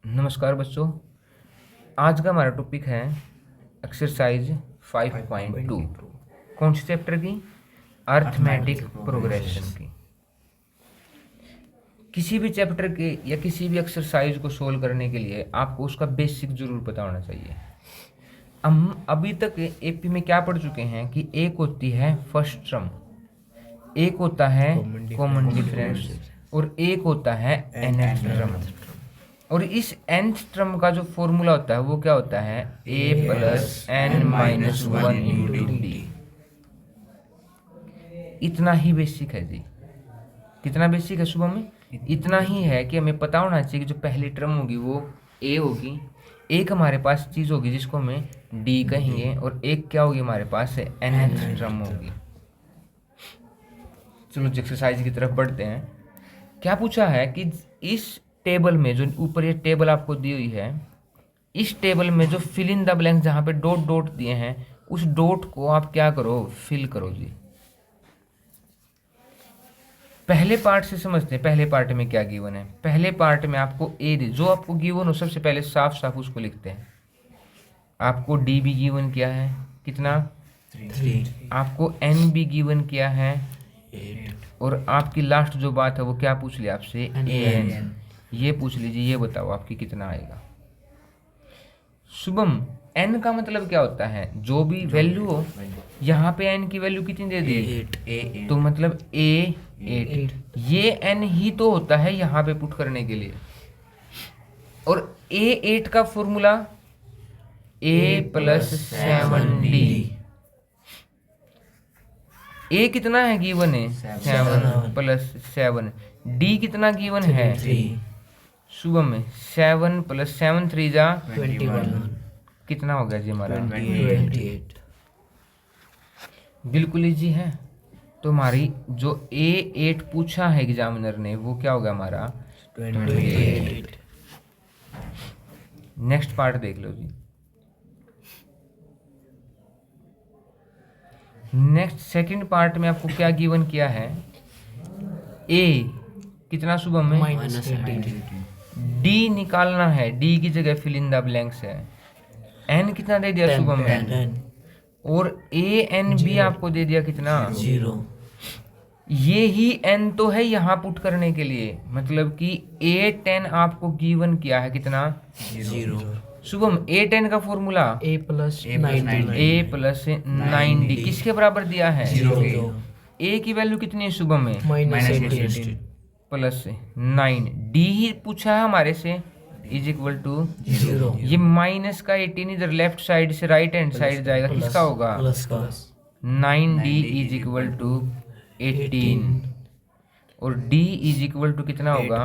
नमस्कार बच्चों, आज का हमारा टॉपिक है एक्सरसाइज 5.2। कौन से चैप्टर की? अर्थमेटिक प्रोग्रेशन की। किसी भी चैप्टर के या किसी भी एक्सरसाइज को सोल्व करने के लिए आपको उसका बेसिक जरूर पता होना चाहिए। हम अभी तक एपी में क्या पढ़ चुके हैं कि एक होती है फर्स्ट टर्म, एक होता है कॉमन डिफरेंस और एक होता है nth टर्म। और इस nth टर्म का जो फॉर्मूला होता है वो क्या होता है? a plus n minus 1 into D. इतना ही बेसिक है जी। कितना बेसिक है शुभम में? इतना ही है कि हमें पता होना चाहिए कि जो पहली टर्म होगी वो a होगी, एक हमारे पास चीज़ होगी जिसको हमें d कहेंगे, और एक क्या होगी हमारे पास nth टर्म होगी। चलो एक्सरसाइज की तरफ बढ़ते हैं। क्या पूछा है कि इस टेबल में, जो ऊपर ये टेबल आपको दी हुई है, इस टेबल में जो फिल इन द ब्लैंक्स जहाँ पे डॉट डॉट दिए हैं उस डॉट को आप क्या करो? फिल करो जी। पहले पार्ट से समझते हैं, पहले पार्ट में क्या गिवन है। पहले पार्ट में आपको ए जो आपको गिवन हो सबसे पहले साफ साफ उसको लिखते हैं। आपको डी भी गिवन किया है, कितना? 3। आपको एन भी गिवन किया है, 8। और आपकी लास्ट जो बात है वो क्या पूछ लिया आपसे? A N. ये पूछ लीजिए, ये बताओ आपकी कितना आएगा। शुभम, n का मतलब क्या होता है? जो भी वैल्यू हो। यहाँ पे n की वैल्यू कितनी दे दी? 8। तो मतलब a 8। ये n ही तो होता है यहाँ पे पुट करने के लिए। और a 8 का formula a plus 7d। a कितना है गिवन है? 7 प्लस 7। d कितना गिवन है? 3। शुभम में 7 प्लस 7 3 जा 21। कितना हो गया जी हमारा? 28। बिल्कुल इजी है। तो हमारी जो A8 पूछा है एग्जामिनर ने वो क्या होगा हमारा? 28। नेक्स्ट पार्ट देख लो जी। नेक्स्ट सेकंड पार्ट में आपको क्या गिवन किया है? A कितना शुभम में? -18। D निकालना है, D की जगह फिल इन द ब्लैंक्स है। N कितना दे दिया शुभम में? 10। और AN भी आपको दे दिया कितना? 0। ये ही n तो है यहाँ पुट करने के लिए, मतलब कि A10 आपको गिवन किया है कितना? 0। शुभम, A10 का formula a plus 9। a plus 9d किसके बराबर दिया है? 0। a की वैल्यू कितनी है शुभम में? -18। प्लस 9। d ही पूछा है हमारे से, इज इक्वल टू 0। ये माइनस का 18 इधर लेफ्ट साइड से राइट हैंड साइड जाएगा, किसका होगा? प्लस का 9d इज इक्वल टू 18। और d इज इक्वल टू कितना होगा?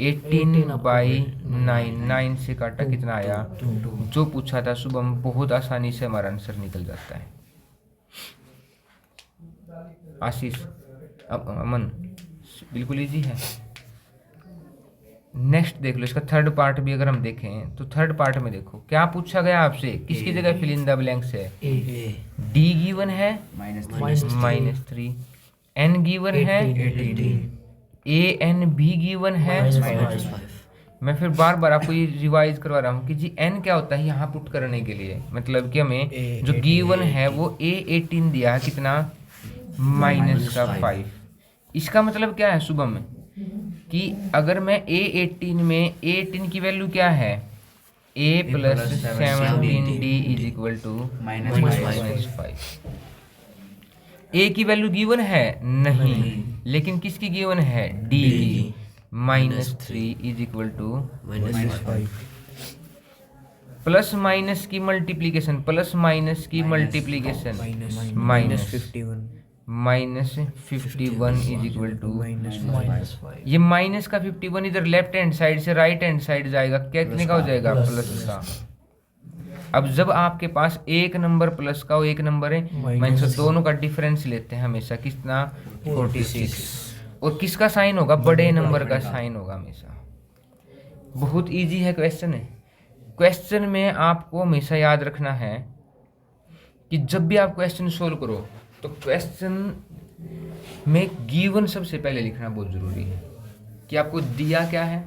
18/9। 9 से काटा कितना आया? 2। जो पूछा था शुभम, बहुत आसानी से हमारा आंसर निकल जाता है। आशीष, अब अमन, बिल्कुल इजी है। नेक्स्ट देख लो, इसका थर्ड पार्ट भी अगर हम देखें तो थर्ड पार्ट में देखो क्या पूछा गया आपसे, किसकी जगह फिल इन द ब्लैंक्स है? a d गिवन है -3, n गिवन है 18। a n भी गिवन है। -5। मैं फिर बार बार आपको ये रिवाइज करवा रहा हूँ कि जी n क्या होता है यहाँ पुट करने के लिए, मतलब कि हमें जो गिवन है वो a18 दिया है कितना? -5। इसका मतलब क्या है शुभम कि अगर मैं a18 में a18 की वैल्यू क्या है? a plus 17d is equal to -5। a की वैल्यू गिवन है नहीं, लेकिन किसकी गिवन है? d की। -3 is equal to -5। Plus minus की मल्टीप्लीकेशन, प्लस माइनस की multiplication minus -51 is equal to -5। ये माइनस का 51 इधर लेफ्ट हैंड साइड से राइट हैंड साइड जाएगा, कितने का हो जाएगा? प्लस का। अब जब आपके पास एक नंबर प्लस का और एक नंबर है माइनस का, दोनों का डिफरेंस लेते हैं हमेशा, कितना? 46। और किसका साइन होगा? बड़े नंबर का साइन होगा हमेशा। बहुत इजी है क्वेश्चन है। क्वेश्चन में आपको हमेशा याद रखना है कि जब भी आप क्वेश्चन सोल्व करो तो क्वेश्चन में गिवन सबसे पहले लिखना बहुत ज़रूरी है कि आपको दिया क्या है,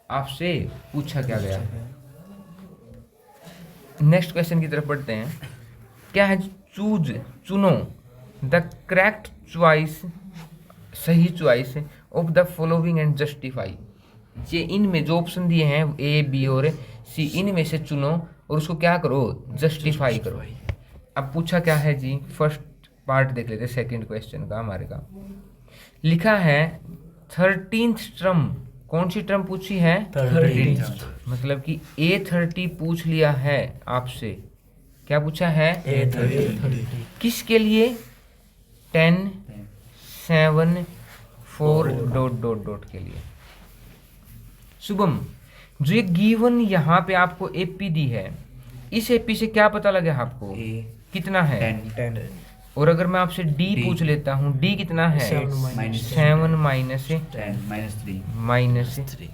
आपसे पूछा क्या गया। नेक्स्ट क्वेश्चन की तरफ बढ़ते हैं। क्या है, चूज चुनो द करेक्ट चॉइस, सही choice of the following and justify. ये इनमें जो ऑप्शन दिए हैं ए बी और सी, इनमें से चुनो और उसको क्या करो, जस्टिफाई करो। अब पूछा क्या है जी, फर्स्ट पार्ट देख लेते हैं सेकंड क्वेश्चन का हमारे का। लिखा है 13th टर्म, कौन सी टर्म पूछी है, 13th। मतलब कि A30 पूछ लिया है आपसे। क्या पूछा है, A30। किसके लिए, 10 7 4 डॉट डॉट डॉट के लिए। शुभम, जो ये गिवन यहाँ पे आपको एपी दी है, इस एपी से क्या पता लगे आपको, कितना है, 10। और अगर मैं आपसे डी पूछ लेता हूँ, डी कितना है, 7 माइनस 3।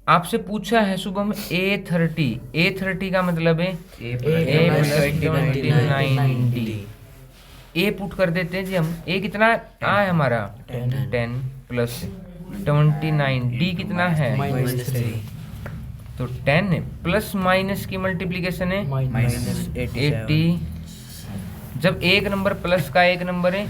आपसे पूछा है शुभम A30 का मतलब है A+29D। ए पुट कर देते हैं जी हम, ए कितना आ है हमारा 10 प्लस 29, डी कितना है, -3। तो 10 प्लस माइनस की मल्टीप्लीकेशन है -80। 80। जब एक नंबर प्लस का एक नंबर है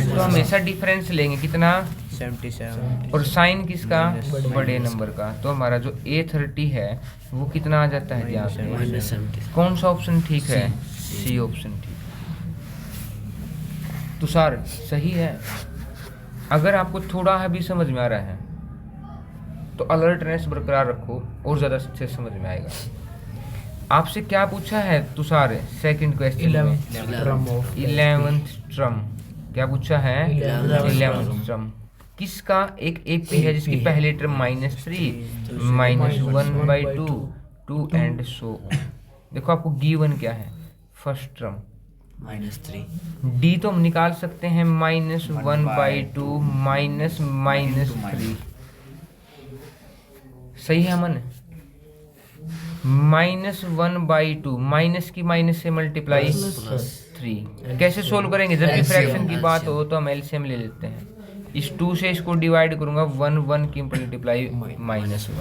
तो हमेशा डिफरेंस लेंगे, कितना, 77। और साइन किसका, बड़े बड़े नंबर का। तो हमारा जो A30 है वो कितना आ जाता है यहाँ पे, -70। कौन सा ऑप्शन ठीक है, सी ऑप्शन ठीक। तुषार सही है। अगर आपको थोड़ा भी समझ में आ रहा है तो अलर्टनेस बरकरार रखो और ज़्यादा अच्छे समझ में आएगा। आपसे क्या पूछा है तुषार, सेकंड क्वेश्चन में 11th टर्म, क्या पूछा है, 11th टर्म किसका, एक एपी है जिसकी पहली टर्म -3 -1/2 2 एंड सो। देखो आपको गिवन क्या है, फर्स्ट टर्म -3। डी तो हम निकाल सकते हैं -1/2 -3। सही है अमन, -1/2 माइनस की माइनस से मल्टीप्लाई 3। कैसे सोल्व करेंगे, जब भी फ्रैक्शन की बात हो तो हम एलसीएम ले लेते हैं। इस 2 से इसको डिवाइड करूंगा, 1 की मल्टीप्लाई -1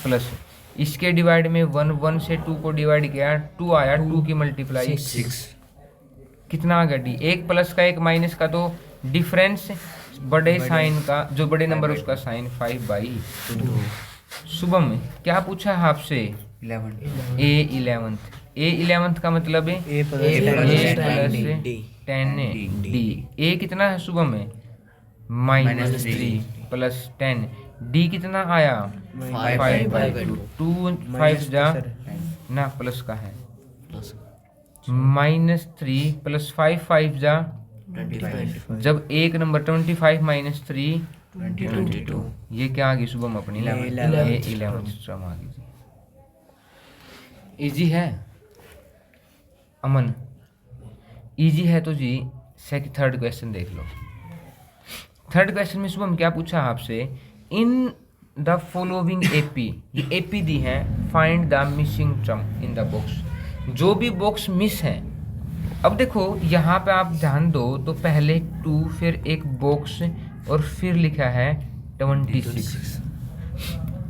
प्लस इसके डिवाइड में 1 से 2 को डिवाइड किया, 2 आया, 2 की मल्टीप्लाई 6। कितना आ गया डी, एक प्लस का एक माइनस का, तो डिफरेंस बड़े साइन का, जो बड़े नंबर उसका साइन 5/2। शुभम क्या पूछा है आपसे, A11th का मतलब है A+10D। ए कितना है शुभम में, -3 प्लस 10, डी कितना आया 5/2, 2 5 जा ना प्लस का है, -3 प्लस 5 5 जा जब एक नंबर 25 -3 22। ये क्या आ गई शुभम अपनी, 11th टर्म आ गई। इजी है अमन, इजी है तो जी थर्ड क्वेश्चन देख लो। थर्ड क्वेश्चन में शुभम क्या पूछा आपसे, इन द फॉलोइंग एपी, ये एपी दी है, find the missing term in the box, जो भी बॉक्स मिस है। अब देखो यहाँ पे आप ध्यान दो तो पहले 2 फिर एक बॉक्स और फिर लिखा है 26।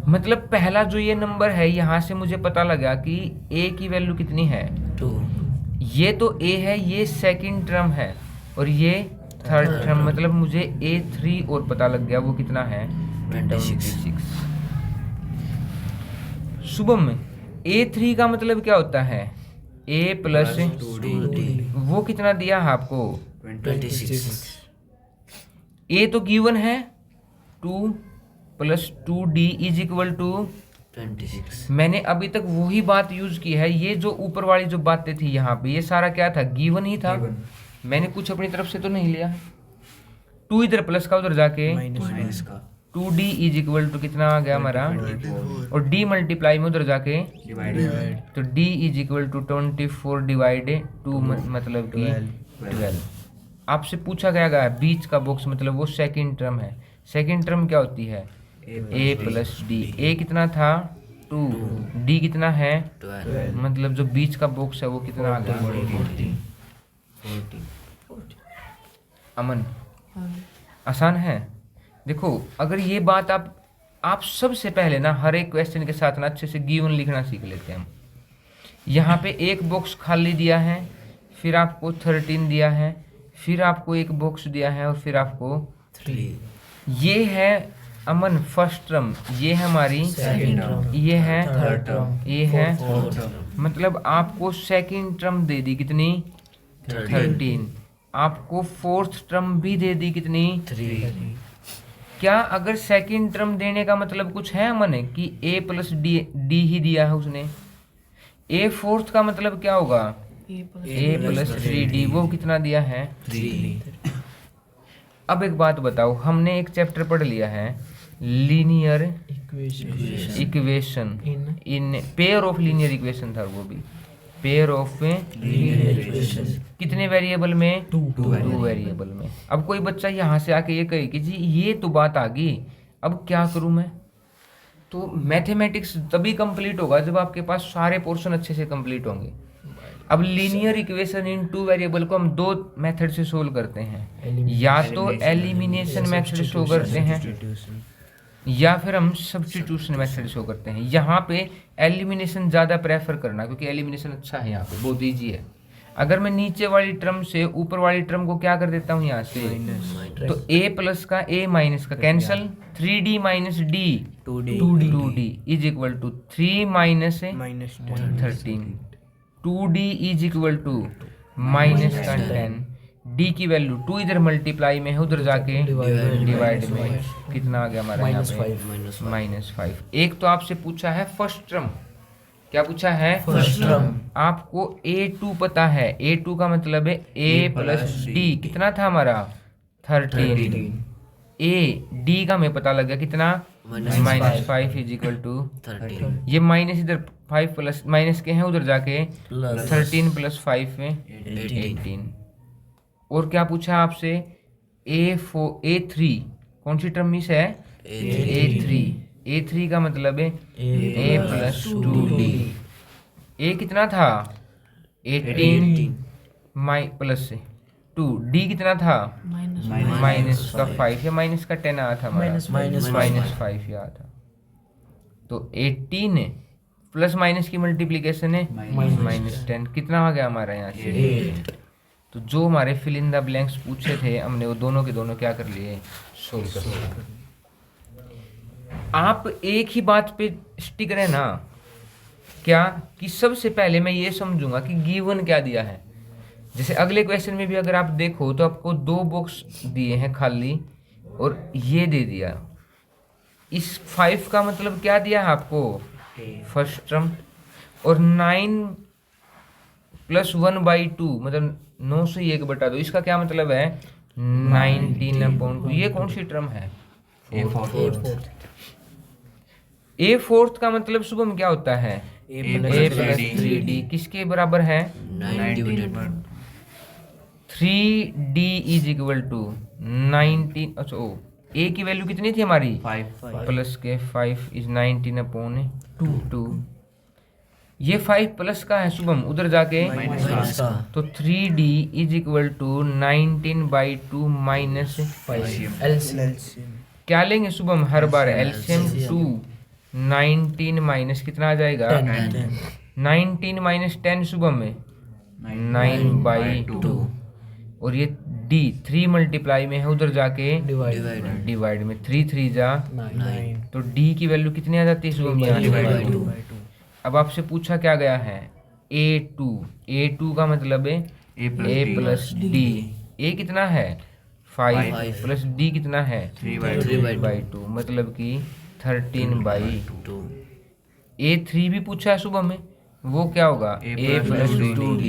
मतलब पहला जो ये नंबर है यहाँ से मुझे पता लगा कि ए की वैल्यू कितनी है 2। ये तो ए है, ये सेकंड टर्म है और ये थर्ड टर्म, मतलब मुझे A3 और पता लग गया, वो कितना है 26। शुभम A3 का मतलब क्या होता है, A+2D, वो कितना दिया है आपको 26। ए तो गिवन है 2 + 2D = 26। मैंने अभी तक वही बात यूज की है। ये जो ऊपर वाली जो बातें थी यहाँ पे, ये सारा क्या था, गिवन ही था। मैंने कुछ अपनी तरफ से तो नहीं लिया। 2 इधर प्लस का, उधर जाके माइनस का 2D = कितना आ गया हमारा, और D मल्टीप्लाई में उधर जाके तो D = 24/2 मतलब कि 12। आपसे पूछा गया बीच का बॉक्स, मतलब वो सेकंड टर्म है। सेकंड टर्म क्या होती है, A+D। ए कितना था 2, D कितना है 12, मतलब जो बीच का बॉक्स है वो कितना आ गया 40। अमन। आसान है। देखो अगर ये बात आप सबसे पहले ना हर एक क्वेश्चन के साथ ना अच्छे से गिवन लिखना सीख लेते हैं हम। यहाँ पे एक बॉक्स खाली दिया है, फिर आपको 13 दिया है, फिर आपको एक बॉक्स दिया है और फिर आपको 3 ये है अमन फर्स्ट टर्म, ये है हमारी सेकंड टर्म, ये है थर्ड टर्म, ये है फोर्थ टर्म, मतलब आपको सेकंड टर्म दे दी कितनी 13, आपको फोर्थ टर्म भी दे दी कितनी 3 क्या अगर सेकंड टर्म देने का मतलब कुछ है अमन कि a प्लस डी ही दिया है उसने, a फोर्थ का मतलब क्या होगा a प्लस 3d, वो कितना दिया है 3 अब एक बात बताओ, हमने एक चैप्टर पढ़ लिया है linear equation in pair of linear equation था वो भी पेयर ऑफ लीनियर इक्वेशन कितने वेरिएबल में टू वेरिएबल में। अब कोई बच्चा यहाँ से आके ये कहे कि जी ये तो बात आ गई, अब क्या करूँ मैं, तो मैथमेटिक्स तभी कंप्लीट होगा जब आपके पास सारे पोर्शन अच्छे से कंप्लीट होंगे। अब linear equation in two variable को हम दो मेथड से सोल्व करते हैं, या तो एलिमिनेशन मेथड शो करते हैं या फिर हम सब्स्टिट्यूशन मेथड शो करते हैं। यहाँ पे एलिमिनेशन ज़्यादा प्रेफर करना, क्योंकि एलिमिनेशन अच्छा है, यहाँ पे बहुत ईजी है। अगर मैं नीचे वाली टर्म से ऊपर वाली टर्म को क्या कर देता हूँ यहाँ से, तो a प्लस का a माइनस का cancel, 3d minus d 2d is equal to 3 minus 13, 2d is equal to minus का 10, d की वैल्यू 2 इधर मल्टीप्लाई में है, उधर जाके डिवाइड में कितना आ गया हमारा यहाँ पे -5। एक तो आपसे पूछा है फर्स्ट टर्म, क्या पूछा है फर्स्ट टर्म, आपको a2 पता है, a2 का मतलब है a प्लस d, कितना था हमारा 13, a d का हमें पता लग गया कितना -5 इज इक्वल टू 13 ये माइनस इधर 5 प्लस माइनस के हैं, उधर जाके 13 प्लस 5 में 18। और क्या पूछा आपसे a3 कौन सी टर्म मिस है a3 का मतलब है a प्लस 2d, a कितना था 18 प्लस 2, d कितना था माइनस का 5 या माइनस का 10 आया था हमारा -5 आया था। तो 18 प्लस माइनस की मल्टीप्लीकेशन है -10, कितना आ गया हमारा यहाँ से। तो जो हमारे फिल इन द ब्लैंक्स पूछे थे हमने वो दोनों के दोनों क्या कर लिए, सोल्व कर लिए। आप एक ही बात पे स्टिक रहना, क्या कि सबसे पहले मैं ये समझूंगा कि गिवन क्या दिया है। जैसे अगले क्वेश्चन में भी अगर आप देखो तो आपको 2 बॉक्स दिए हैं खाली और ये दे दिया, इस 5 का मतलब क्या दिया है आपको फर्स्ट टर्म, और 9 प्लस 1/2 मतलब 9 से 1 बटा 2, इसका क्या मतलब है 19/2। ये कौन सी टर्म है a फोर्थ का मतलब शुभम क्या होता है a प्लस 3d, किसके बराबर है 3d इज इक्वल टू 19। अच्छा ओ a की वैल्यू कितनी थी हमारी 5 प्लस के 5 इज 19/2। ये 5 प्लस का है शुभम, उधर जाके तो 3d is equal to 19/2 minus 5। क्या लेंगे शुभम हर बार एलसीएम 2, 19 माइनस कितना आ जाएगा 19 माइनस 10 शुभम में 9/2, और ये d 3 मल्टीप्लाई में है, उधर जाके डिवाइड में 3 3 जा 9 तो d की वैल्यू कितनी आ जाती है शुभम यहाँ से। अब आपसे पूछा क्या गया है a2 का मतलब है a प्लस d, a कितना है 5 प्लस d कितना है 3/2 मतलब कि 13/2। a3 भी पूछा है सुबह में, वो क्या होगा a प्लस 2d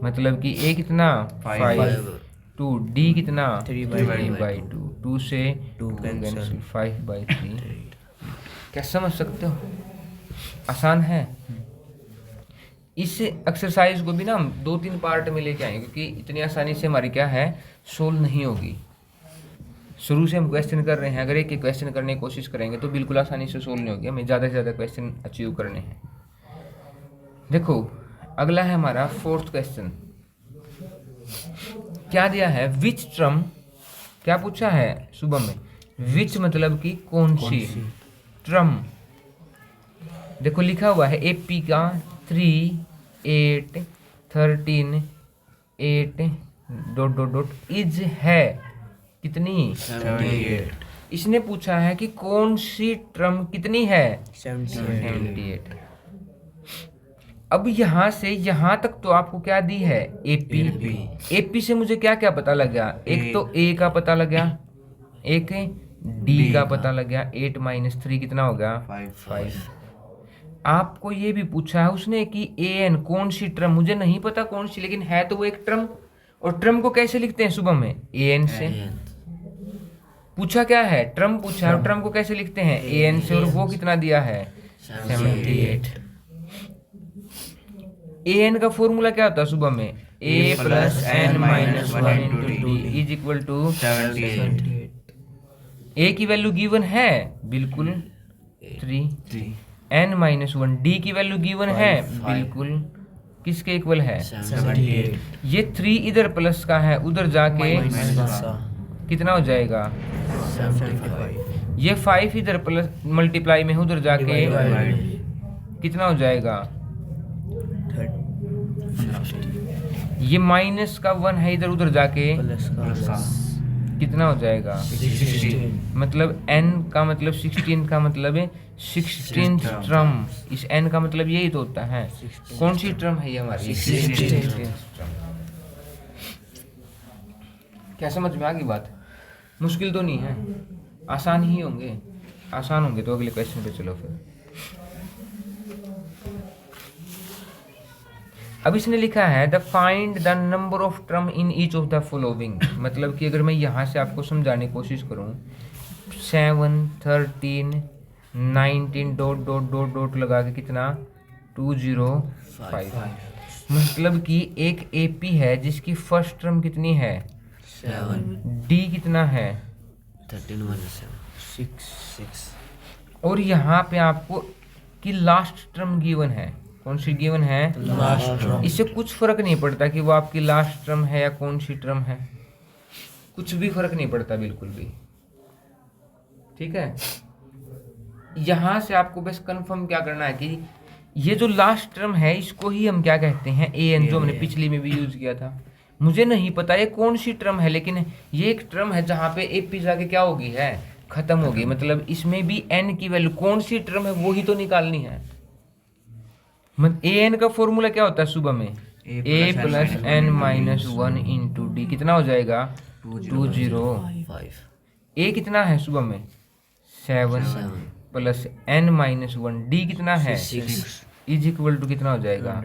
मतलब कि a कितना 5, 2d कितना 3/2, 2 से 2 कैंसिल 5/3। क्या समझ सकते हो, आसान है। इस एक्सरसाइज को भी ना हम 2-3 पार्ट में लेके आएंगे, क्योंकि इतनी आसानी से हमारी क्या है सोल्व नहीं होगी। शुरू से हम क्वेश्चन कर रहे हैं, अगर एक एक क्वेश्चन करने की कोशिश करेंगे तो बिल्कुल आसानी से सोल्व नहीं होगी, हमें ज़्यादा से ज़्यादा क्वेश्चन अचीव करने हैं। देखो अगला है हमारा 4th क्वेश्चन, क्या दिया है विच टर्म, क्या पूछा है सुबह में विच मतलब कि कौन सी ट्रम। देखो लिखा हुआ है एपी का 3 8 13 8 डॉट डॉट डॉट इज है कितनी 78 इसने पूछा है कि कौन सी ट्रम कितनी है 78 अब यहाँ से यहाँ तक तो आपको क्या दी है एपी एपी से मुझे क्या क्या पता लग गया एक तो ए का पता लग गया एक डी का पता लग गया 8 - 3 कितना हो गया 5 आपको ये भी पूछा है उसने कि ए एन कौन सी ट्रम मुझे नहीं पता कौन सी लेकिन है तो वो एक ट्रम और ट्रम को कैसे लिखते हैं सुबह में ए एन से पूछा क्या है ट्रम पूछा है और ट्रम को कैसे लिखते हैं ए एन से और वो कितना दिया है 78 ए एन का फॉर्मूला क्या होता है सुबह में a + n - 1 × d is equal to 78 ए की वैल्यू गिवन है बिल्कुल 3 n - 1 डी की वैल्यू गिवन है बिल्कुल किसके इक्वल है 78 ये 3 इधर प्लस का है उधर जाके कितना हो जाएगा 75 ये 5 इधर प्लस मल्टीप्लाई में उधर जाके कितना हो जाएगा ये माइनस का 1 है इधर उधर जाके प्लस का कितना हो जाएगा 16 मतलब n का मतलब 16 का मतलब है 16th ट्रम इस n का मतलब यही तो होता है कौन सी ट्रम है ये हमारी 16th ट्रम क्या समझ में आ गई बात मुश्किल तो नहीं है आसान ही होंगे आसान होंगे तो अगले क्वेश्चन पे चलो फिर अब इसने लिखा है the find the number of term in each of the following मतलब कि अगर मैं यहाँ से आपको समझाने की कोशिश करूँ 7 13 19 डॉट डॉट डॉट डॉट लगा के कितना 205 मतलब कि एक एपी है जिसकी फर्स्ट टर्म कितनी है 7 डी कितना है 13 - 6 और यहाँ पे आपको कि लास्ट टर्म गिवन है कौन सी गिवन है लास्ट ट्रम इससे कुछ फर्क नहीं पड़ता कि वो आपकी लास्ट टर्म है या कौन सी टर्म है कुछ भी फर्क नहीं पड़ता बिल्कुल भी ठीक है यहाँ से आपको बस कंफर्म क्या करना है कि ये जो लास्ट टर्म है इसको ही हम क्या कहते हैं ए एन जो हमने पिछली में भी यूज किया था मुझे नहीं पता ये कौन सी टर्म है लेकिन ये एक टर्म है जहाँ पे ए पी जाके क्या होगी है खत्म होगी मतलब इसमें भी एन की वैल्यू कौन सी टर्म है वो ही तो निकालनी है ए एन का फॉर्मूला क्या होता है सुबह में a + n - 1 × d कितना हो जाएगा 205 a कितना है सुबह में 7 + n - 1 d कितना है 6 इज इक्वल टू कितना हो जाएगा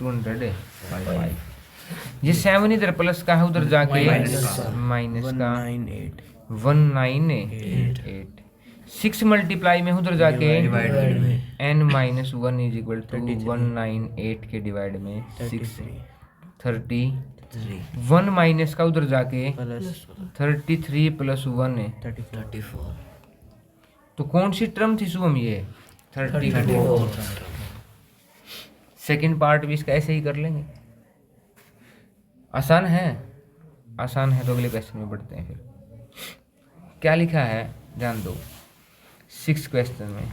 205 ये 7 इधर प्लस का है उधर जाके माइनस का 198 6 मल्टीप्लाई में उधर जाके n - 1 इज इक्वल टू 198 के डिवाइड में 6 30 1 माइनस का उधर जाके 33 + 1 है 34 तो कौन सी टर्म थी शुभम ये 34 सेकंड पार्ट भी इसका ऐसे ही कर लेंगे आसान है तो अगले क्वेश्चन में बढ़ते हैं फिर क्या लिखा है ध्यान दो 6 क्वेश्चन में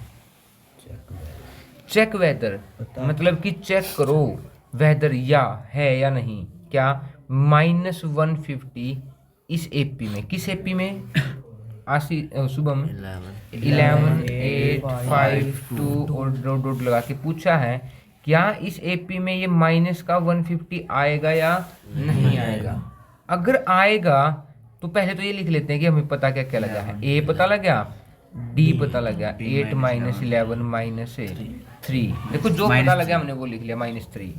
चेक वेदर मतलब कि चेक करो वेदर या है या नहीं क्या -150 इस एपी में किस एपी में शुभम 11 8 5 2 और डॉट डॉट लगा के पूछा है क्या इस एपी में ये माइनस का 150 आएगा या नहीं आएगा अगर आएगा तो पहले तो ये लिख लेते हैं कि हमें पता क्या क्या लगा है ए पता लगा डी पता लगा 8 - 11 - 3 देखो जो पता लगा हमने वो लिख लिया -3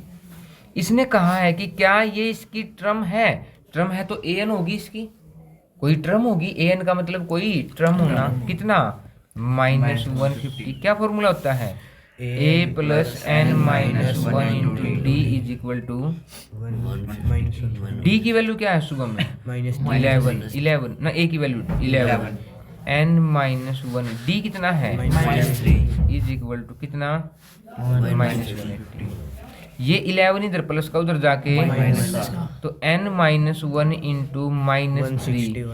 इसने कहा है कि क्या ये इसकी ट्रम है तो ए एन होगी इसकी कोई ट्रम होगी ए एन का मतलब कोई ट्रम होना कितना -150 क्या फॉर्मूला होता है a + n - 1 × d is equal to d की वैल्यू क्या है शुभम में 11 ना a की वैल्यू 11 n - 1 d कितना है -3 इज इक्वल टू कितना -180 ये 11 इधर प्लस का उधर जाके तो n minus 1 into minus 3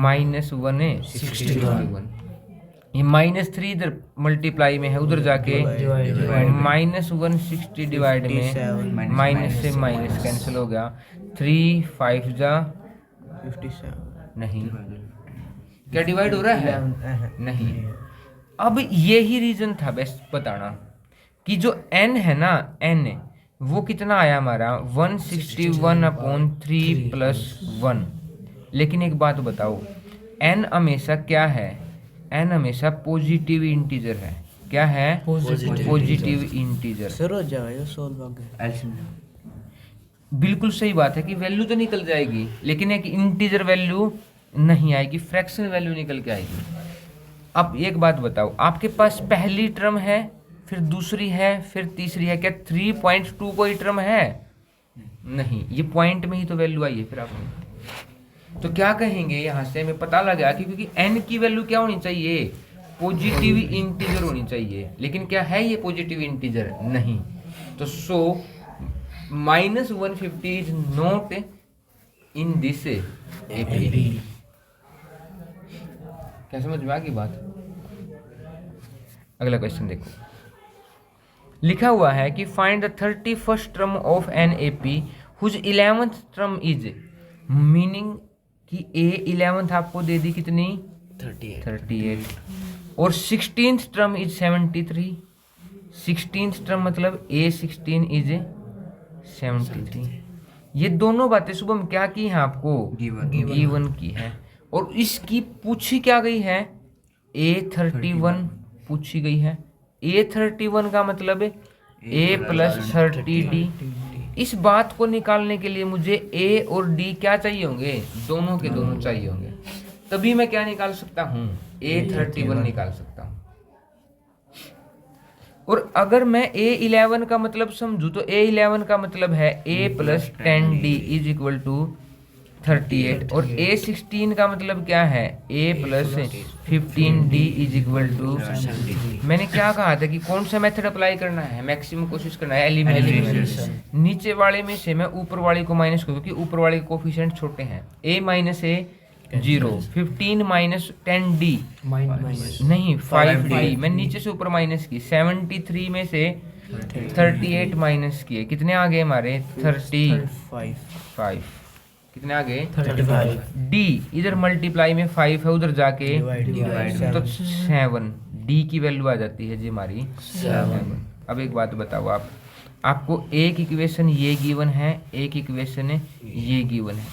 minus 1 है 61। ये माइनस 3 इधर मल्टीप्लाई में है उधर जाके माइनस 160 डिवाइड में माइनस से माइनस कैंसिल हो गया 3 5 जा 57 नहीं क्या डिवाइड हो रहा है नहीं। अब यही रीजन था बस बताना कि जो n है ना n वो कितना आया हमारा 161/3 प्लस 1। लेकिन एक बात बताओ n हमेशा क्या है, n हमेशा पॉजिटिव इंटीजर है। क्या है? Positive integer. सर हो जाएगा सोल्व आगे। बिल्कुल सही बात है कि वैल्यू तो निकल जाएगी लेकिन एक इंटीजर वैल्यू नहीं आएगी, फ्रैक्शन वैल्यू निकल के आएगी। अब एक बात बताओ, आपके पास पहली टर्म है, फिर दूसरी है, फिर तीसरी है, क्या 3.2 कोई टर्म है? नहीं, ये पॉइंट में ही तो वैल्यू आई है। फिर आप तो क्या कहेंगे, यहाँ से हमें पता लगा कि क्योंकि n की वैल्यू क्या होनी चाहिए, पॉजिटिव इंटीजर होनी चाहिए। लेकिन क्या है ये पॉजिटिव इंटीजर? नहीं। तो सो -150 is not in this AP. क्या समझ में आ गई बात? अगला क्वेश्चन देखो, लिखा हुआ है कि find the 31st term of an AP whose 11th term is, meaning कि ए 11th आपको दे दी कितनी 38 और 16th term is 73। 16th term मतलब ए 16 इज 73। ये दोनों बातें सुबह में क्या की हैं आपको, गिवन की है। और इसकी पूछी क्या गई है, A31 पूछी गई है। A31 का मतलब है A + 30D। इस बात को निकालने के लिए मुझे A और D क्या चाहिए होंगे, दोनों के दोनों चाहिए होंगे, तभी मैं क्या निकाल सकता हूँ, A31 निकाल सकता हूँ। और अगर मैं A11 का मतलब समझूं तो A11 का मतलब है A + 10D = 38 और A16 का मतलब क्या है, A + 15D = मैंने क्या कहा था कि कौन सा मेथड अप्लाई करना है, मैक्सिमम कोशिश करना है, एलिमिनेशन। नीचे वाले में से मैं ऊपर वाले को माइनस करूँ क्योंकि ऊपर वाले के कोफिशिएंट छोटे हैं। A - A 0, 15 - 10D नहीं 5D। मैं नीचे से ऊपर माइनस की, 73 में से 38 माइनस किए, कितने आ गए हमारे 35। कितने आ गए 35। D इधर मल्टीप्लाई में 5 है, उधर जाके तो 7 D की वैल्यू आ जाती है जी हमारी 7। अब एक बात बताओ, आपको एक इक्वेशन ये गिवन है, एक इक्वेशन ये गिवन है।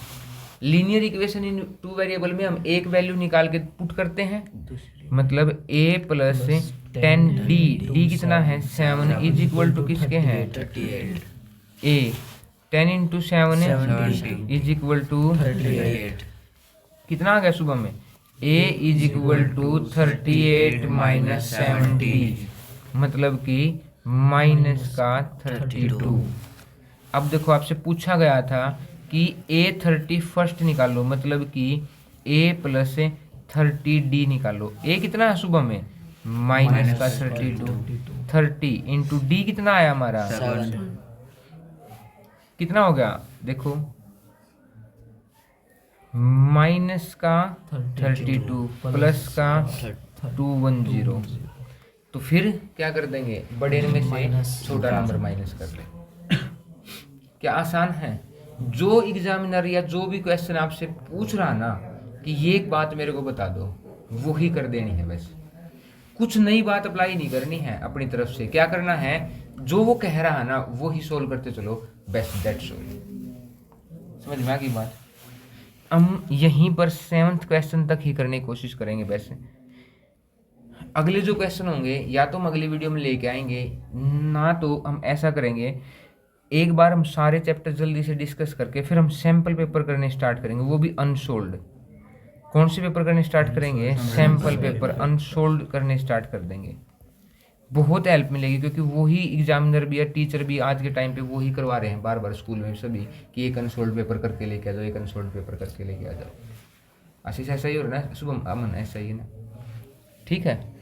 लीनियर इक्वेशन इन 2 वेरिएबल में हम एक वैल्यू निकाल के पुट करते हैं, मतलब A + 10D, D कितना है 7 = किसके हैं 38। A 10 × 7 = 38। कितना आ गया सुबह में, A = 38 - 70 मतलब कि -32। अब देखो आपसे पूछा गया था कि A31 निकालो, मतलब कि A + 30D निकालो। A कितना है सुबह में -32, 30 × D कितना आया हमारा 7। कितना हो गया देखो, -32 प्लस का 210। तो फिर क्या कर देंगे, बड़े में से छोटा नंबर माइनस कर ले। क्या आसान है? जो एग्जामिनर या जो भी क्वेश्चन आपसे पूछ रहा ना कि ये एक बात मेरे को बता दो, वो ही कर देनी है। बस कुछ नई बात अप्लाई नहीं करनी है अपनी तरफ से। क्या करना है, जो वो कह रहा है ना वो ही सोल्व करते चलो, बेस्ट दैट्स ऑल। समझ में आ गई बात? हम यहीं पर 7th क्वेश्चन तक ही करने की कोशिश करेंगे। वैसे अगले जो क्वेश्चन होंगे या तो हम अगली वीडियो में लेके आएंगे, ना तो हम ऐसा करेंगे एक बार हम सारे चैप्टर जल्दी से डिस्कस करके फिर हम सैम्पल पेपर करने स्टार्ट करेंगे, वो भी अनसोल्ड। कौन से पेपर करने स्टार्ट करेंगे, सैम्पल पेपर अनसोल्ड करने स्टार्ट कर देंगे। बहुत हेल्प मिलेगी क्योंकि वही एग्जामिनर भी या टीचर भी आज के टाइम पे वही करवा रहे हैं बार बार स्कूल में सभी कि एक अनसोल्ड पेपर करके लेके आ जाओ, एक अनसोल्ड पेपर करके लेके आ जाओ। आशीष ऐसा ही हो रहा है ना, शुभम अमन ऐसा ही है ना, ठीक है।